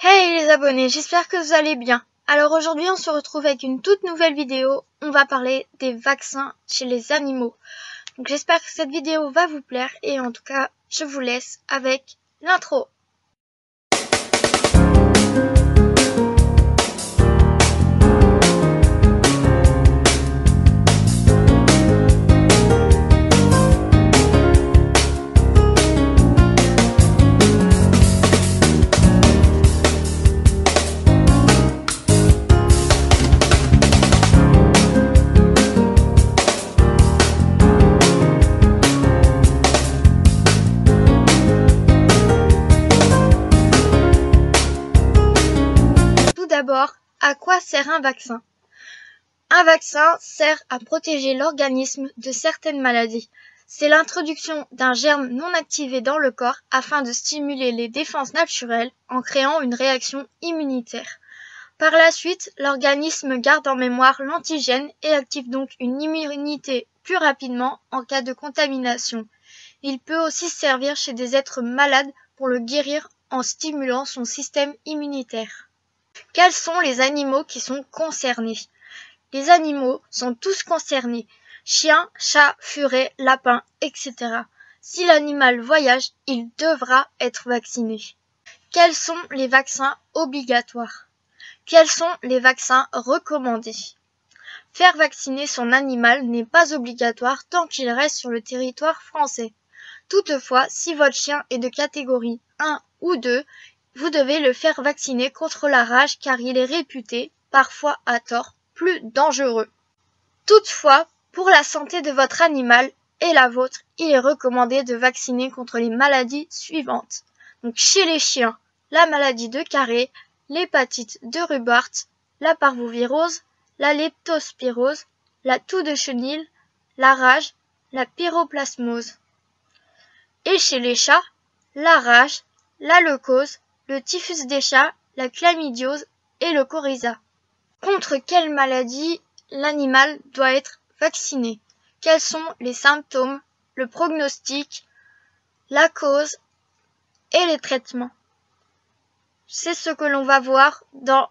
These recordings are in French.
Hey les abonnés, j'espère que vous allez bien. Alors aujourd'hui on se retrouve avec une toute nouvelle vidéo. On va parler des vaccins chez les animaux. Donc j'espère que cette vidéo va vous plaire et en tout cas je vous laisse avec l'intro. D'abord, à quoi sert un vaccin? Un vaccin sert à protéger l'organisme de certaines maladies. C'est l'introduction d'un germe non activé dans le corps afin de stimuler les défenses naturelles en créant une réaction immunitaire. Par la suite, l'organisme garde en mémoire l'antigène et active donc une immunité plus rapidement en cas de contamination. Il peut aussi servir chez des êtres malades pour le guérir en stimulant son système immunitaire. Quels sont les animaux qui sont concernés? Les animaux sont tous concernés. Chiens, chats, furets, lapins, etc. Si l'animal voyage, il devra être vacciné. Quels sont les vaccins obligatoires? Quels sont les vaccins recommandés? Faire vacciner son animal n'est pas obligatoire tant qu'il reste sur le territoire français. Toutefois, si votre chien est de catégorie 1 ou 2, vous devez le faire vacciner contre la rage car il est réputé, parfois à tort, plus dangereux. Toutefois, pour la santé de votre animal et la vôtre, il est recommandé de vacciner contre les maladies suivantes. Donc chez les chiens, la maladie de Carré, l'hépatite de Rubart, la parvovirose, la leptospirose, la toux de chenille, la rage, la pyroplasmose. Et chez les chats, la rage, la leucose, le typhus des chats, la chlamydiose et le coryza. Contre quelle maladie l'animal doit être vacciné? Quels sont les symptômes, le prognostic, la cause et les traitements? C'est ce que l'on va voir dans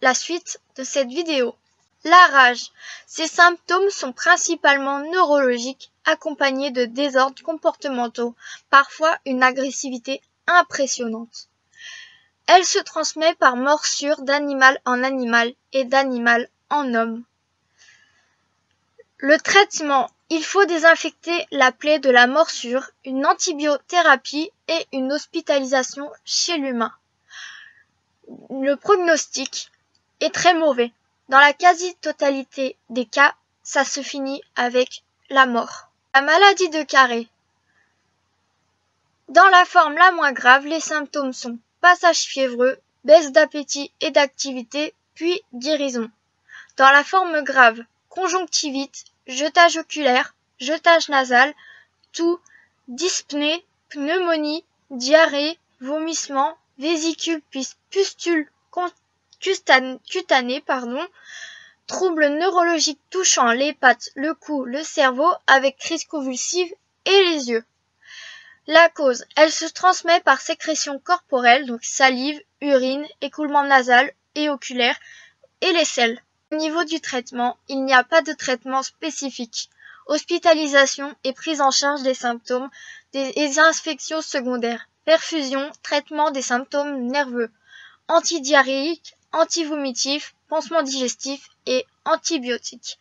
la suite de cette vidéo. La rage. Ces symptômes sont principalement neurologiques, accompagnés de désordres comportementaux, parfois une agressivité impressionnante. Elle se transmet par morsure d'animal en animal et d'animal en homme. Le traitement. Il faut désinfecter la plaie de la morsure, une antibiothérapie et une hospitalisation chez l'humain. Le prognostic est très mauvais. Dans la quasi-totalité des cas, ça se finit avec la mort. La maladie de Carré. Dans la forme la moins grave, les symptômes sont passage fiévreux, baisse d'appétit et d'activité, puis guérison. Dans la forme grave, conjonctivite, jetage oculaire, jetage nasal, toux, dyspnée, pneumonie, diarrhée, vomissement, vésicule puis pustule cutanée, troubles neurologiques touchant les pattes, le cou, le cerveau avec crise convulsive et les yeux. La cause, elle se transmet par sécrétion corporelle, donc salive, urine, écoulement nasal et oculaire, et les selles. Au niveau du traitement, il n'y a pas de traitement spécifique. Hospitalisation et prise en charge des symptômes des infections secondaires. Perfusion, traitement des symptômes nerveux. Antidiarrhéique, antivomitif, pansement digestif et antibiotiques.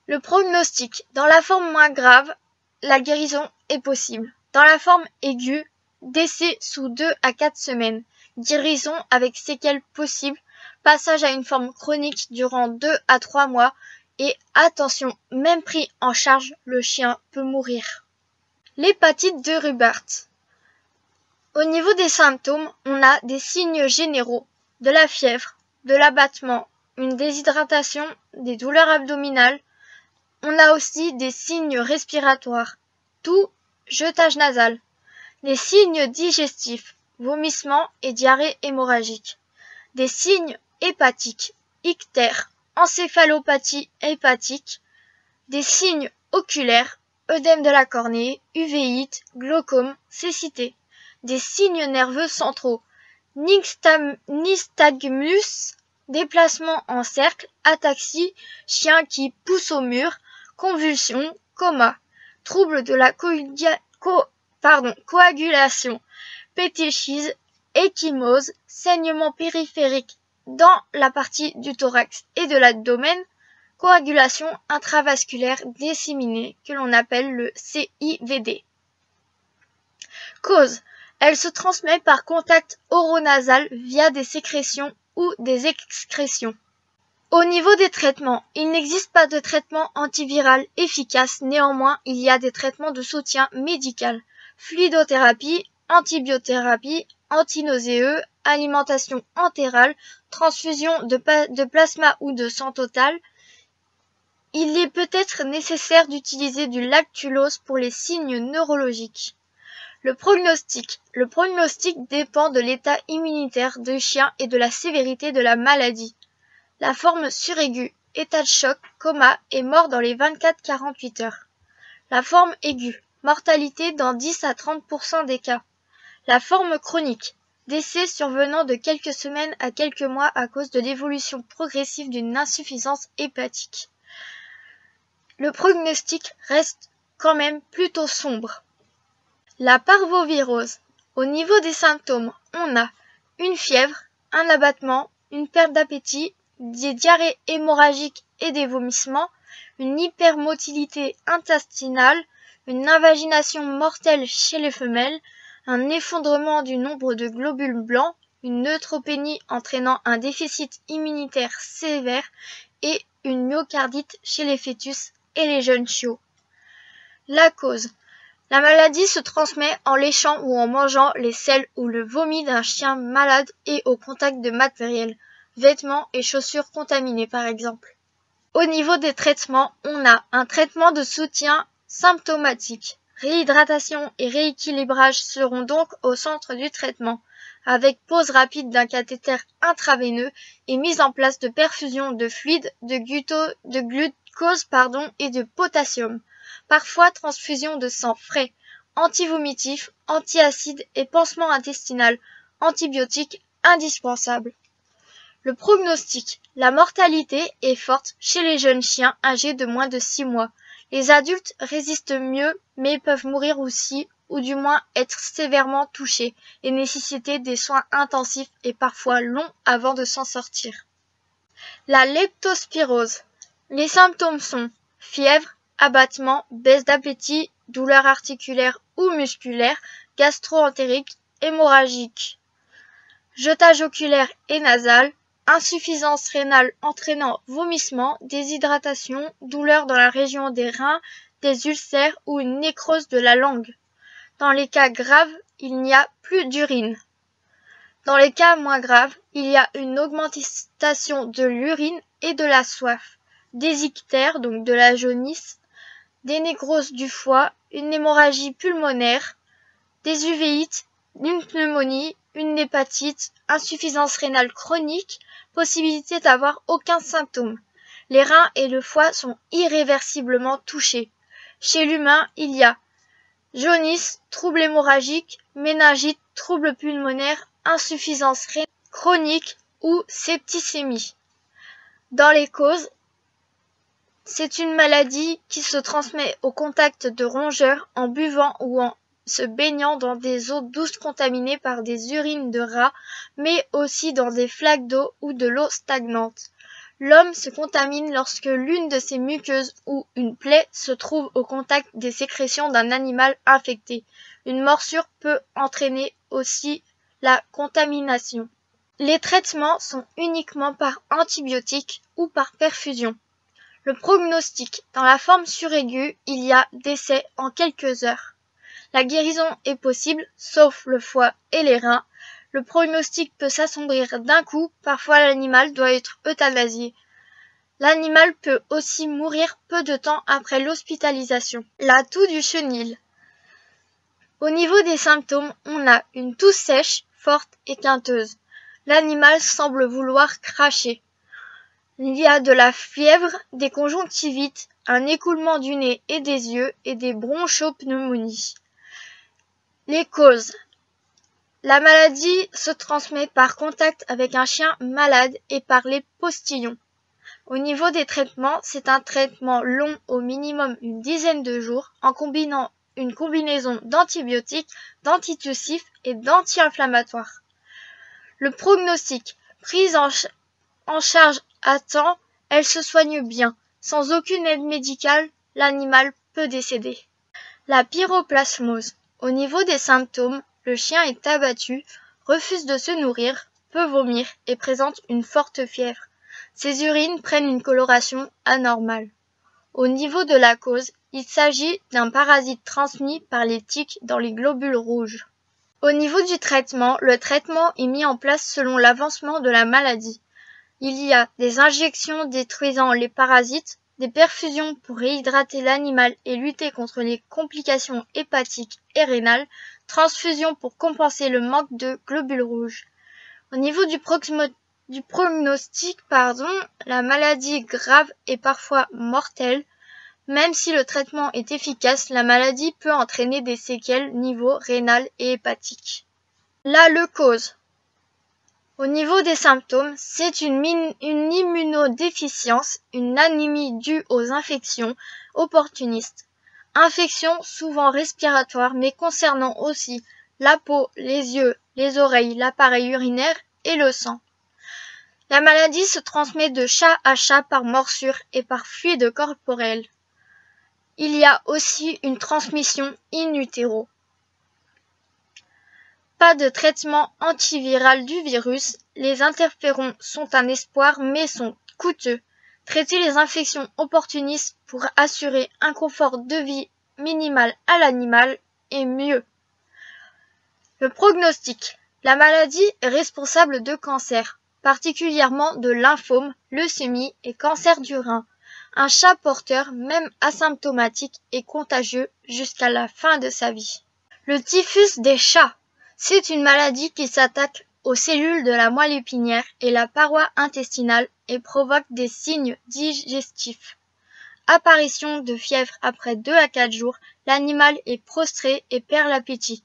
Le prognostic. Dans la forme moins grave, la guérison est possible. Dans la forme aiguë, décès sous 2 à 4 semaines. Guérison avec séquelles possibles. Passage à une forme chronique durant 2 à 3 mois. Et attention, même pris en charge, le chien peut mourir. L'hépatite de Rubart. Au niveau des symptômes, on a des signes généraux, de la fièvre, de l'abattement, une déshydratation, des douleurs abdominales. On a aussi des signes respiratoires, toux, jetage nasal, des signes digestifs, vomissements et diarrhée hémorragique, des signes hépatiques, ictère, encéphalopathie hépatique, des signes oculaires, œdème de la cornée, uvéite, glaucome, cécité, des signes nerveux centraux, nystagmus, déplacement en cercle, ataxie, chien qui pousse au mur, convulsion, coma, trouble de la coagulation, pétéchise, ecchymose, saignement périphérique dans la partie du thorax et de l'abdomen, coagulation intravasculaire disséminée que l'on appelle le CIVD. Cause. Elle se transmet par contact oronasal via des sécrétions ou des excrétions. Au niveau des traitements, il n'existe pas de traitement antiviral efficace, néanmoins il y a des traitements de soutien médical, fluidothérapie, antibiothérapie, antinauséeux, alimentation entérale, transfusion de plasma ou de sang total. Il est peut-être nécessaire d'utiliser du lactulose pour les signes neurologiques. Le prognostic. Le prognostic dépend de l'état immunitaire du chien et de la sévérité de la maladie. La forme suraiguë, état de choc, coma et mort dans les 24-48 heures. La forme aiguë, mortalité dans 10 à 30% des cas. La forme chronique, décès survenant de quelques semaines à quelques mois à cause de l'évolution progressive d'une insuffisance hépatique. Le prognostic reste quand même plutôt sombre. La parvovirose. Au niveau des symptômes, on a une fièvre, un abattement, une perte d'appétit, des diarrhées hémorragiques et des vomissements, une hypermotilité intestinale, une invagination mortelle chez les femelles, un effondrement du nombre de globules blancs, une neutropénie entraînant un déficit immunitaire sévère et une myocardite chez les fœtus et les jeunes chiots. La cause. La maladie se transmet en léchant ou en mangeant les selles ou le vomi d'un chien malade et au contact de matériel, vêtements et chaussures contaminés par exemple. Au niveau des traitements, on a un traitement de soutien symptomatique. Réhydratation et rééquilibrage seront donc au centre du traitement, avec pose rapide d'un cathéter intraveineux et mise en place de perfusion de fluide, de glucose et de potassium. Parfois transfusion de sang frais, antivomitif, antiacide et pansement intestinal, antibiotiques indispensables. Le prognostic. La mortalité est forte chez les jeunes chiens âgés de moins de 6 mois. Les adultes résistent mieux mais peuvent mourir aussi ou du moins être sévèrement touchés et nécessiter des soins intensifs et parfois longs avant de s'en sortir. La leptospirose. Les symptômes sont fièvre, abattement, baisse d'appétit, douleur articulaire ou musculaire, gastro-entérique, hémorragique, jetage oculaire et nasal, insuffisance rénale entraînant vomissement, déshydratation, douleur dans la région des reins, des ulcères ou une nécrose de la langue. Dans les cas graves, il n'y a plus d'urine. Dans les cas moins graves, il y a une augmentation de l'urine et de la soif, des ictères, donc de la jaunisse, des nécroses du foie, une hémorragie pulmonaire, des uvéites, une pneumonie, une hépatite, insuffisance rénale chronique, possibilité d'avoir aucun symptôme. Les reins et le foie sont irréversiblement touchés. Chez l'humain, il y a jaunisse, trouble hémorragique, méningite, trouble pulmonaire, insuffisance rénale chronique ou septicémie. Dans les causes, c'est une maladie qui se transmet au contact de rongeurs en buvant ou en se baignant dans des eaux douces contaminées par des urines de rats, mais aussi dans des flaques d'eau ou de l'eau stagnante. L'homme se contamine lorsque l'une de ses muqueuses ou une plaie se trouve au contact des sécrétions d'un animal infecté. Une morsure peut entraîner aussi la contamination. Les traitements sont uniquement par antibiotiques ou par perfusion. Le prognostic. Dans la forme suraiguë, il y a décès en quelques heures. La guérison est possible, sauf le foie et les reins. Le prognostic peut s'assombrir d'un coup, parfois l'animal doit être euthanasié. L'animal peut aussi mourir peu de temps après l'hospitalisation. La toux du chenil. Au niveau des symptômes, on a une toux sèche, forte et quinteuse. L'animal semble vouloir cracher. Il y a de la fièvre, des conjonctivites, un écoulement du nez et des yeux et des bronchopneumonies. Les causes. La maladie se transmet par contact avec un chien malade et par les postillons. Au niveau des traitements, c'est un traitement long, au minimum une dizaine de jours, en combinant une combinaison d'antibiotiques, d'antitussifs et d'anti-inflammatoires. Le prognostic, prise en charge à temps, elle se soigne bien. Sans aucune aide médicale, l'animal peut décéder. La pyroplasmose. Au niveau des symptômes, le chien est abattu, refuse de se nourrir, peut vomir et présente une forte fièvre. Ses urines prennent une coloration anormale. Au niveau de la cause, il s'agit d'un parasite transmis par les tiques dans les globules rouges. Au niveau du traitement, le traitement est mis en place selon l'avancement de la maladie. Il y a des injections détruisant les parasites, des perfusions pour réhydrater l'animal et lutter contre les complications hépatiques et rénales, transfusions pour compenser le manque de globules rouges. Au niveau du prognostic, la maladie est grave et parfois mortelle. Même si le traitement est efficace, la maladie peut entraîner des séquelles niveau rénal et hépatique. La leucose. Au niveau des symptômes, c'est une immunodéficience, une anémie due aux infections opportunistes. Infections souvent respiratoires mais concernant aussi la peau, les yeux, les oreilles, l'appareil urinaire et le sang. La maladie se transmet de chat à chat par morsure et par fluide corporel. Il y a aussi une transmission in utero. Pas de traitement antiviral du virus, les interférons sont un espoir mais sont coûteux. Traiter les infections opportunistes pour assurer un confort de vie minimal à l'animal est mieux. Le prognostic. La maladie est responsable de cancers, particulièrement de lymphome, leucémie et cancer du rein. Un chat porteur, même asymptomatique, est contagieux jusqu'à la fin de sa vie. Le typhus des chats. C'est une maladie qui s'attaque aux cellules de la moelle épinière et la paroi intestinale et provoque des signes digestifs. Apparition de fièvre après 2 à 4 jours, l'animal est prostré et perd l'appétit.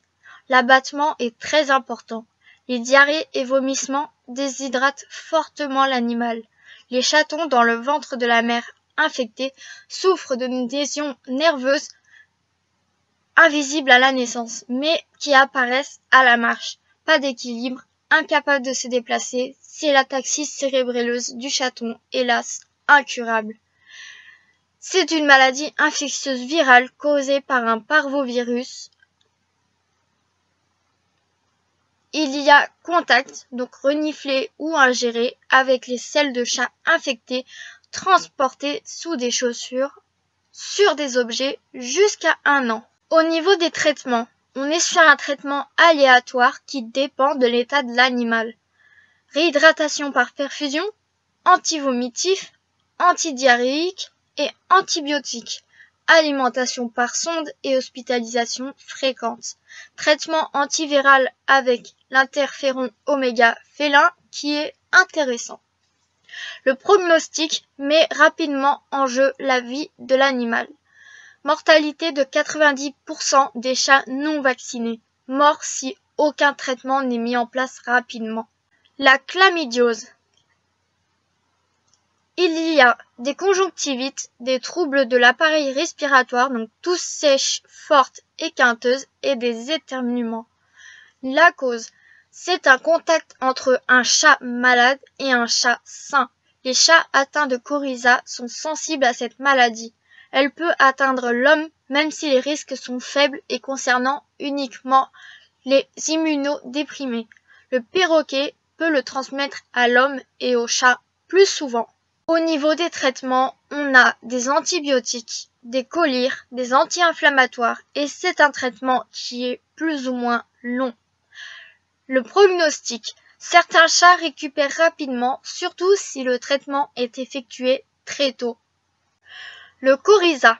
L'abattement est très important. Les diarrhées et vomissements déshydratent fortement l'animal. Les chatons dans le ventre de la mère infectée souffrent de lésions nerveuses invisibles à la naissance, mais qui apparaissent à la marche. Pas d'équilibre, incapable de se déplacer, c'est l'ataxie cérébelleuse du chaton, hélas, incurable. C'est une maladie infectieuse virale causée par un parvovirus. Il y a contact, donc reniflé ou ingéré, avec les selles de chat infectées, transportées sous des chaussures, sur des objets, jusqu'à 1 an. Au niveau des traitements, on est sur un traitement aléatoire qui dépend de l'état de l'animal. Réhydratation par perfusion, antivomitif, antidiarrhéique et antibiotiques. Alimentation par sonde et hospitalisation fréquente. Traitement antiviral avec l'interféron oméga félin qui est intéressant. Le prognostic met rapidement en jeu la vie de l'animal. Mortalité de 90% des chats non vaccinés. Mort si aucun traitement n'est mis en place rapidement. La chlamydiose. Il y a des conjonctivites, des troubles de l'appareil respiratoire, donc toux sèche, forte et quinteuse, et des éternuements. La cause, c'est un contact entre un chat malade et un chat sain. Les chats atteints de coryza sont sensibles à cette maladie. Elle peut atteindre l'homme même si les risques sont faibles et concernant uniquement les immunodéprimés. Le perroquet peut le transmettre à l'homme et au chat plus souvent. Au niveau des traitements, on a des antibiotiques, des collyres, des anti-inflammatoires et c'est un traitement qui est plus ou moins long. Le prognostic. Certains chats récupèrent rapidement, surtout si le traitement est effectué très tôt. Le coryza.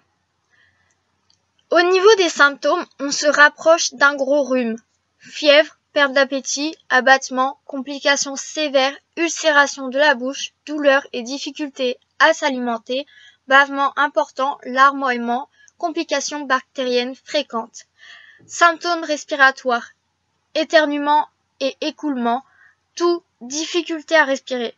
Au niveau des symptômes, on se rapproche d'un gros rhume. Fièvre, perte d'appétit, abattement, complications sévères, ulcération de la bouche, douleurs et difficultés à s'alimenter, bavement important, larmoiement, complications bactériennes fréquentes. Symptômes respiratoires. éternuement et écoulement, tout difficulté à respirer.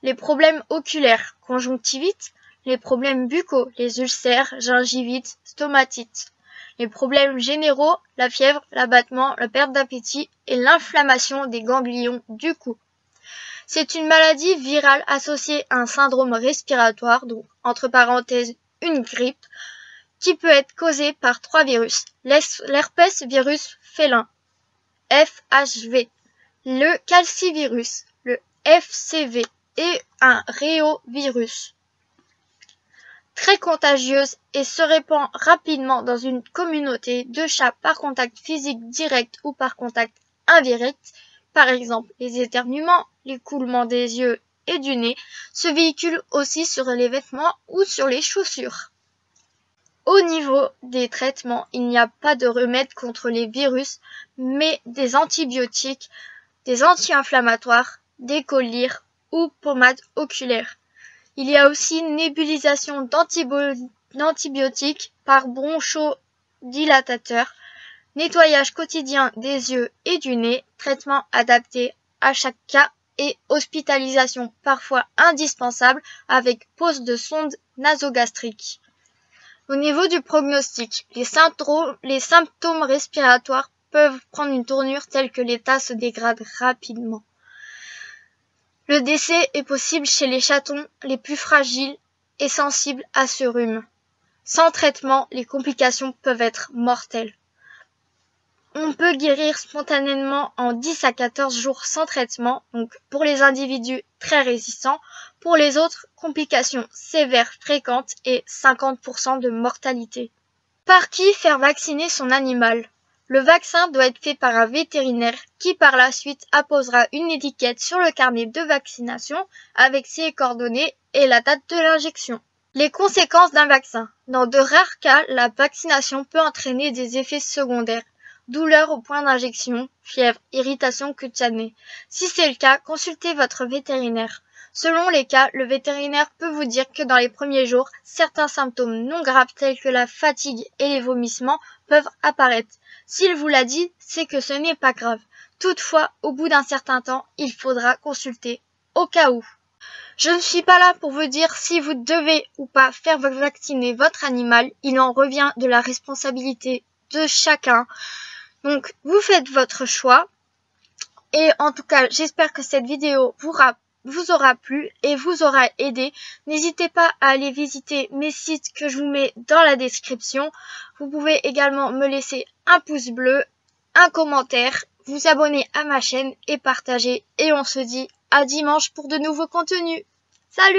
Les problèmes oculaires, conjonctivite, les problèmes buccaux, les ulcères, gingivite, stomatite. Les problèmes généraux, la fièvre, l'abattement, la perte d'appétit et l'inflammation des ganglions du cou. C'est une maladie virale associée à un syndrome respiratoire, donc entre parenthèses une grippe, qui peut être causée par 3 virus. L'herpès virus félin, FHV, le calcivirus, le FCV et un réovirus. Très contagieuse et se répand rapidement dans une communauté de chats par contact physique direct ou par contact indirect. Par exemple, les éternuements, l'écoulement des yeux et du nez se véhiculent aussi sur les vêtements ou sur les chaussures. Au niveau des traitements, il n'y a pas de remède contre les virus, mais des antibiotiques, des anti-inflammatoires, des collyres ou pommades oculaires. Il y a aussi nébulisation d'antibiotiques par bronchodilatateur, nettoyage quotidien des yeux et du nez, traitement adapté à chaque cas et hospitalisation parfois indispensable avec pose de sonde nasogastrique. Au niveau du prognostic, les symptômes respiratoires peuvent prendre une tournure telle que l'état se dégrade rapidement. Le décès est possible chez les chatons les plus fragiles et sensibles à ce rhume. Sans traitement, les complications peuvent être mortelles. On peut guérir spontanément en 10 à 14 jours sans traitement, donc pour les individus très résistants. Pour les autres, complications sévères fréquentes et 50% de mortalité. Par qui faire vacciner son animal ? Le vaccin doit être fait par un vétérinaire qui par la suite apposera une étiquette sur le carnet de vaccination avec ses coordonnées et la date de l'injection. Les conséquences d'un vaccin. Dans de rares cas, la vaccination peut entraîner des effets secondaires. Douleur au point d'injection, fièvre, irritation cutanée. Si c'est le cas, consultez votre vétérinaire. Selon les cas, le vétérinaire peut vous dire que dans les premiers jours, certains symptômes non graves tels que la fatigue et les vomissements peuvent apparaître. S'il vous l'a dit, c'est que ce n'est pas grave. Toutefois, au bout d'un certain temps, il faudra consulter au cas où. Je ne suis pas là pour vous dire si vous devez ou pas faire vacciner votre animal. Il en revient de la responsabilité de chacun. Donc, vous faites votre choix. Et en tout cas, j'espère que cette vidéo vous aura plu et vous aura aidé. N'hésitez pas à aller visiter mes sites que je vous mets dans la description. Vous pouvez également me laisser un pouce bleu, un commentaire, vous abonner à ma chaîne et partager. Et on se dit à dimanche pour de nouveaux contenus. Salut!